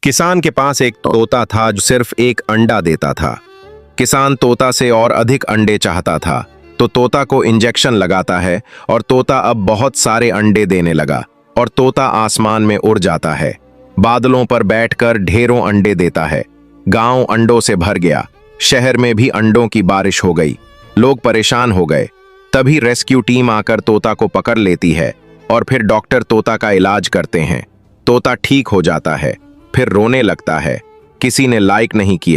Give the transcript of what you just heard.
किसान के पास एक तोता था जो सिर्फ एक अंडा देता था। किसान तोता से और अधिक अंडे चाहता था, तो तोता को इंजेक्शन लगाता है और तोता अब बहुत सारे अंडे देने लगा और तोता आसमान में उड़ जाता है, बादलों पर बैठकर ढेरों अंडे देता है। गांव अंडों से भर गया, शहर में भी अंडों की बारिश हो गई। लोग परेशान हो गए। तभी रेस्क्यू टीम आकर तोता को पकड़ लेती है और फिर डॉक्टर तोता का इलाज करते हैं। तोता ठीक हो जाता है, फिर रोने लगता है। किसी ने लाइक नहीं किया।